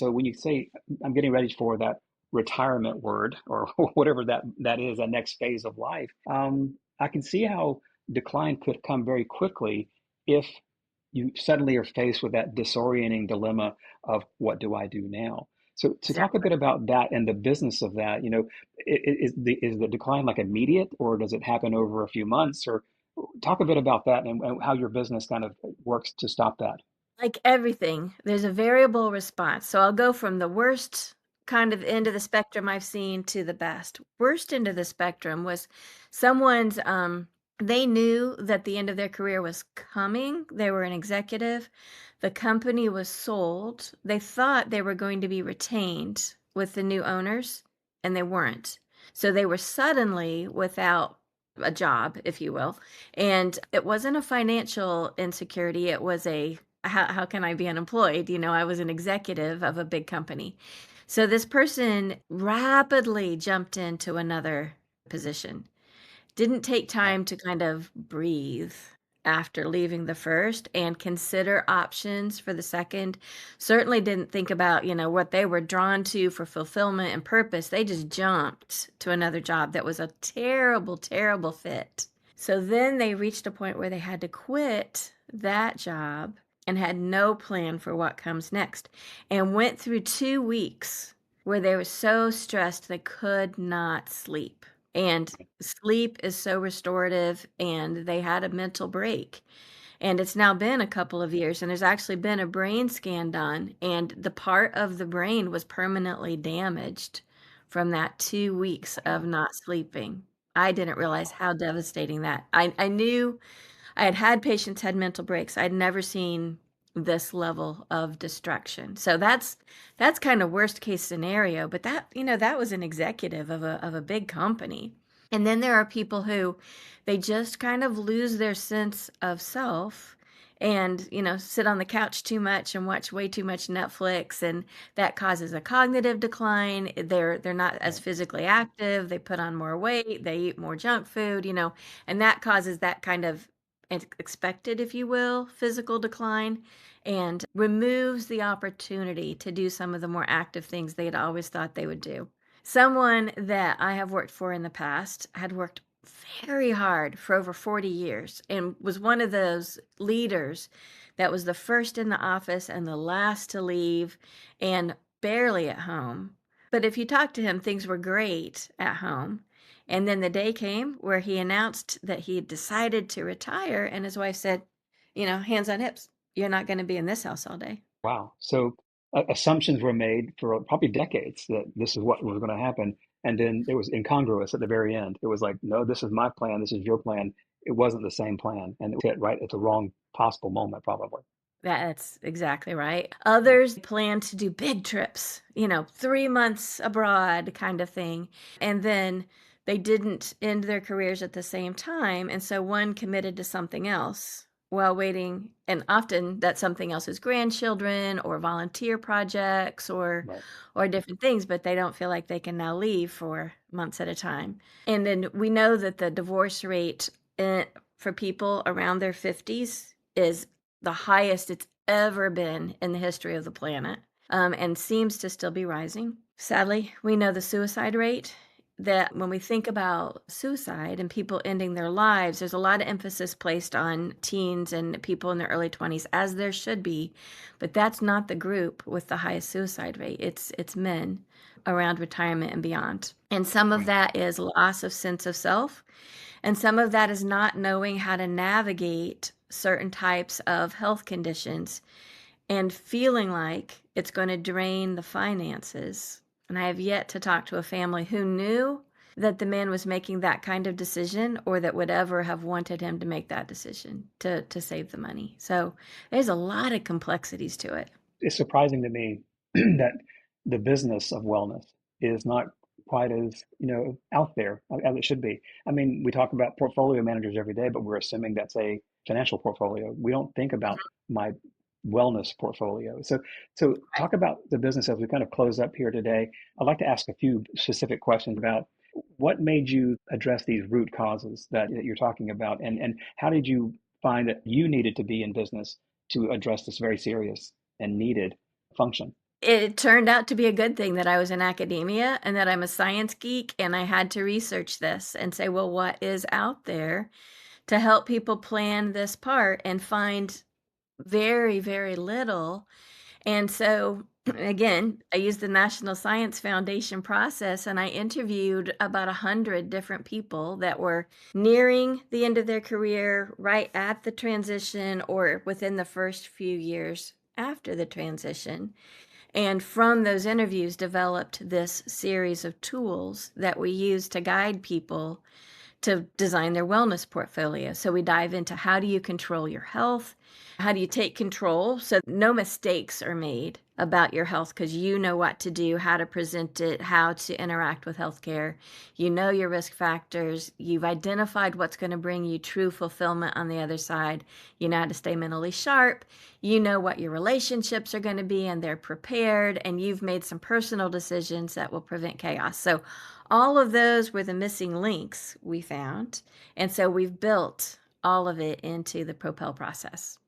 So when you say, I'm getting ready for that retirement word or whatever that is, that next phase of life, I can see how decline could come very quickly if you suddenly are faced with that disorienting dilemma of what do I do now? So to talk a Exactly. bit about that and the business of that, is the decline like immediate, or does it happen over a few months? Or talk a bit about that and how your business kind of works to stop that. Like everything, there's a variable response. So I'll go from the worst kind of end of the spectrum I've seen to the best. Worst end of the spectrum was someone's they knew that the end of their career was coming. They were an executive. The company was sold. They thought they were going to be retained with the new owners, and they weren't. So they were suddenly without a job, if you will. And it wasn't a financial insecurity, it was a how can I be unemployed? I was an executive of a big company. So this person rapidly jumped into another position. Didn't take Wow. time to kind of breathe after leaving the first and consider options for the second. Certainly didn't think about, what they were drawn to for fulfillment and purpose. They just jumped to another job that was a terrible, terrible fit. So then they reached a point where they had to quit that job and had no plan for what comes next and went through 2 weeks where they were so stressed they could not sleep. And sleep is so restorative, and they had a mental break. And it's now been a couple of years, and there's actually been a brain scan done, and the part of the brain was permanently damaged from that 2 weeks of not sleeping. I didn't realize how devastating that. I knew I had had patients had mental breaks. I'd never seen this level of distraction. So that's kind of worst case scenario, but that was an executive of a big company. And then there are people who they just kind of lose their sense of self and, sit on the couch too much and watch way too much Netflix, and that causes a cognitive decline. They're not as Right. physically active, they put on more weight, they eat more junk food, and that causes that kind of expected, if you will, physical decline, and removes the opportunity to do some of the more active things they'd always thought they would do. Someone that I have worked for in the past had worked very hard for over 40 years and was one of those leaders that was the first in the office and the last to leave and barely at home. But if you talk to him, things were great at home. And then the day came where he announced that he had decided to retire, and his wife said, hands on hips, you're not going to be in this house all day. Wow. So assumptions were made for probably decades that this is what was going to happen. And then it was incongruous at the very end. It was like, no, this is my plan. This is your plan. It wasn't the same plan. And it hit right at the wrong possible moment, probably. That's exactly right. Yeah. Others plan to do big trips, 3 months abroad kind of thing. And then they didn't end their careers at the same time. And so one committed to something else while waiting. And often that something else is grandchildren or volunteer projects Right. or different things, but they don't feel like they can now leave for months at a time. And then we know that the divorce rate for people around their 50s is the highest it's ever been in the history of the planet, and seems to still be rising. Sadly, we know the suicide rate. That when we think about suicide and people ending their lives, there's a lot of emphasis placed on teens and people in their early 20s, as there should be, but that's not the group with the highest suicide rate. It's men around retirement and beyond. And some of Right. that is loss of sense of self, and some of that is not knowing how to navigate certain types of health conditions and feeling like it's going to drain the finances. And I have yet to talk to a family who knew that the man was making that kind of decision or that would ever have wanted him to make that decision to save the money. So there's a lot of complexities to it. It's surprising to me that the business of wellness is not quite as, out there as it should be. I mean, we talk about portfolio managers every day, but we're assuming that's a financial portfolio. We don't think about my wellness portfolio. So talk about the business as we kind of close up here today. I'd like to ask a few specific questions about what made you address these root causes that you're talking about, and how did you find that you needed to be in business to address this very serious and needed function? It turned out to be a good thing that I was in academia and that I'm a science geek, and I had to research this and say, "Well, what is out there to help people plan this part?" and find very, very little. And so, again, I used the National Science Foundation process, and I interviewed about 100 different people that were nearing the end of their career, right at the transition, or within the first few years after the transition. And from those interviews, developed this series of tools that we use to guide people to design their wellness portfolio. So we dive into how do you control your health? How do you take control so no mistakes are made about your health because you know what to do, how to present it, how to interact with healthcare. You know your risk factors. You've identified what's going to bring you true fulfillment on the other side. You know how to stay mentally sharp. You know what your relationships are going to be and they're prepared. And you've made some personal decisions that will prevent chaos. So all of those were the missing links we found, and so we've built all of it into the Propel process.